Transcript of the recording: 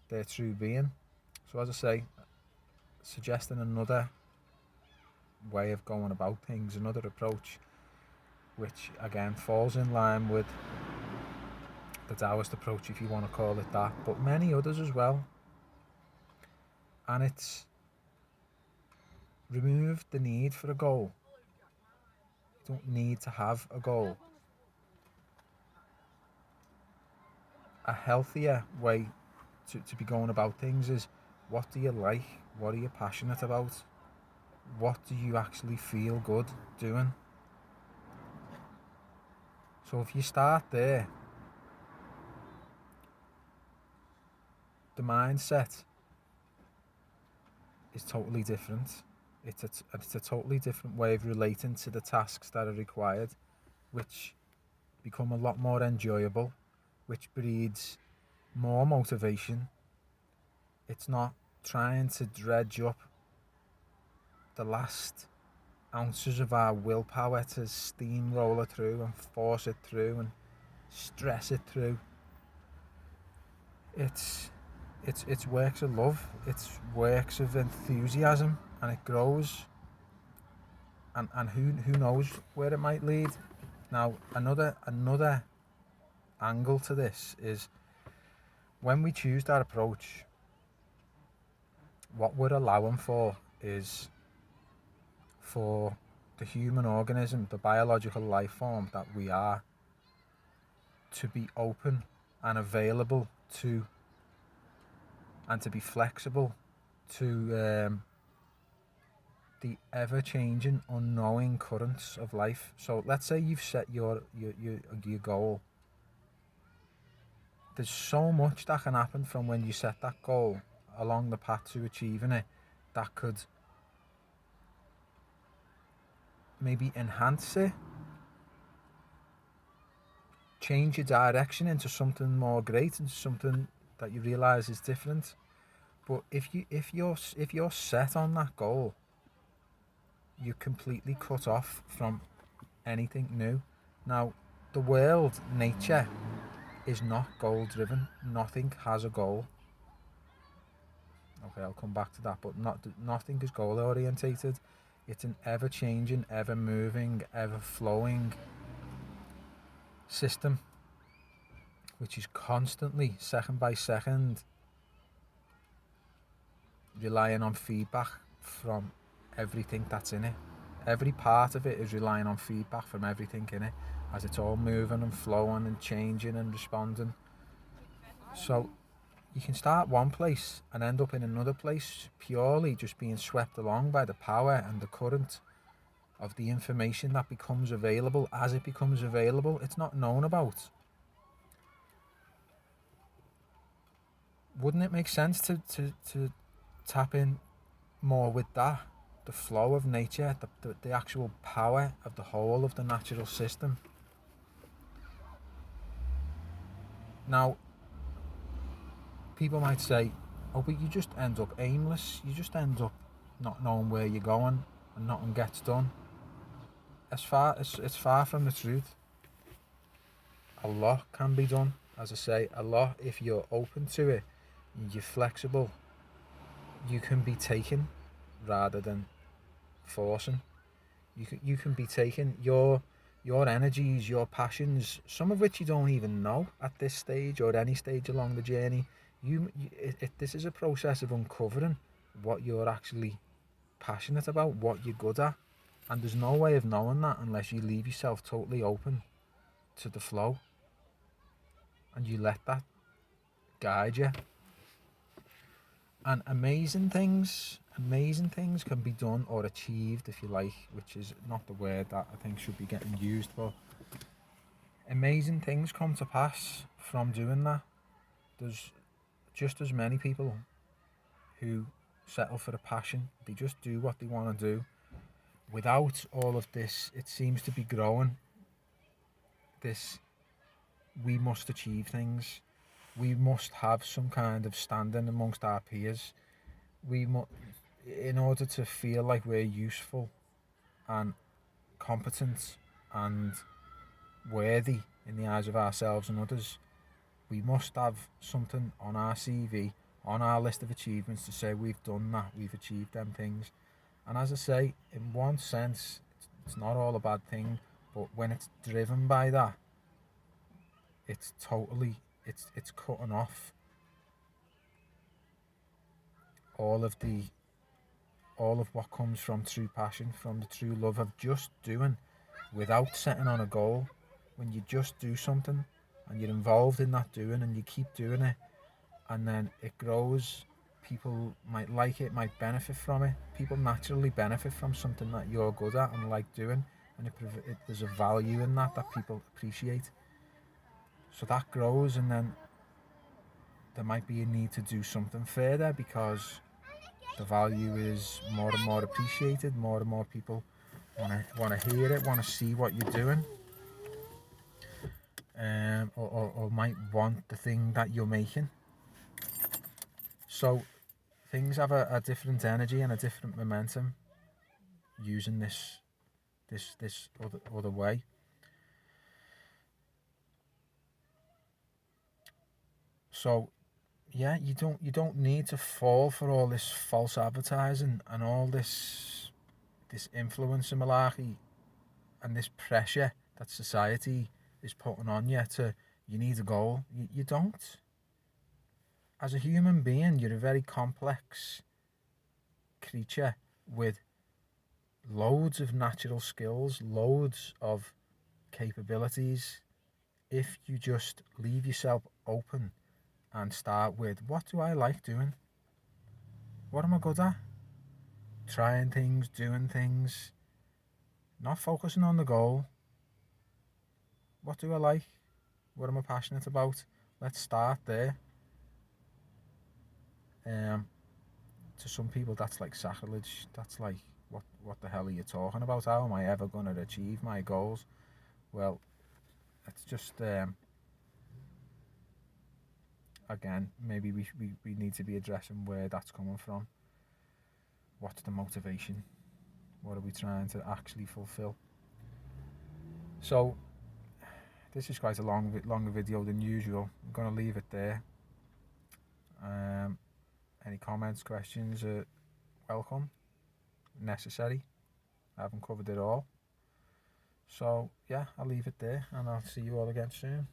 their true being. So as I say, suggesting another way of going about things, another approach, which again falls in line with the Taoist approach, if you want to call it that, but many others as well. And it's removed the need for a goal. You don't need to have a goal. A healthier way to be going about things is, what do you like? What are you passionate about? What do you actually feel good doing? So if you start there, the mindset is totally different. It's a totally different way of relating to the tasks that are required, which become a lot more enjoyable, which breeds more motivation. It's not trying to dredge up the last ounces of our willpower to steamroll it through and force it through and stress it through. It's works of love, it's works of enthusiasm, and it grows, and who knows where it might lead. Now another angle to this is, when we choose that approach, what we're allowing for is for the human organism, the biological life form that we are, to be open and available to, and to be flexible to the ever-changing, unknowing currents of life. So let's say you've set your goal. There's so much that can happen from when you set that goal along the path to achieving it, that could maybe enhance it, change your direction into something more great, into something that you realize is different. But if you're set on that goal, you're completely cut off from anything new. Now, the world, nature, is not goal driven. Nothing has a goal. Okay, I'll come back to that, but nothing is goal orientated. It's an ever changing, ever moving, ever flowing system, which is constantly, second by second, relying on feedback from everything that's in it. Every part of it is relying on feedback from everything in it, as it's all moving and flowing and changing and responding. So you can start one place and end up in another place, purely just being swept along by the power and the current of the information that becomes available as it becomes available. It's not known about. Wouldn't it make sense to tap in more with that, the flow of nature, the actual power of the whole of the natural system? Now, people might say, oh, but you just end up aimless, you just end up not knowing where you're going and nothing gets done. It's far from the truth. A lot can be done, as I say, a lot, if you're open to it, you're flexible, you can be taken rather than forcing. You can be taken. Your energies, your passions, some of which you don't even know at this stage or any stage along the journey. This is a process of uncovering what you're actually passionate about, what you're good at, and there's no way of knowing that unless you leave yourself totally open to the flow and you let that guide you. And amazing things can be done or achieved, if you like, which is not the word that I think should be getting used, but amazing things come to pass from doing that. There's just as many people who settle for a passion, they just do what they want to do without all of this. It seems to be growing, this we must achieve things, we must have some kind of standing amongst our peers, in order to feel like we're useful and competent and worthy in the eyes of ourselves and others, we must have something on our CV, on our list of achievements to say we've done that, we've achieved them things. And as I say, in one sense, it's not all a bad thing, but when it's driven by that, it's totally, it's cutting off all of the all of what comes from true passion, from the true love of just doing without setting on a goal. When you just do something and you're involved in that doing and you keep doing it, and then it grows, people might like it, might benefit from it. People naturally benefit from something that you're good at and like doing, and there's a value in that that people appreciate. So that grows, and then there might be a need to do something further because the value is more and more appreciated. More and more people want to hear it, want to see what you're doing, or might want the thing that you're making. So things have a different energy and a different momentum using this other way. So yeah, you don't need to fall for all this false advertising and all this influencer malarkey and this pressure that society is putting on you to, you need a goal. You don't. As a human being, you're a very complex creature with loads of natural skills, loads of capabilities. If you just leave yourself open and start with, what do I like doing? What am I good at? Trying things, doing things, not focusing on the goal. What do I like? What am I passionate about? Let's start there. To some people, that's like sacrilege. That's like, what the hell are you talking about? How am I ever going to achieve my goals? Well, it's just again, maybe we need to be addressing where that's coming from. What's the motivation? What are we trying to actually fulfill? So this is quite a longer video than usual. I'm going to leave it there. Any comments, questions are welcome, necessary. I haven't covered it all. So yeah, I'll leave it there and I'll see you all again soon.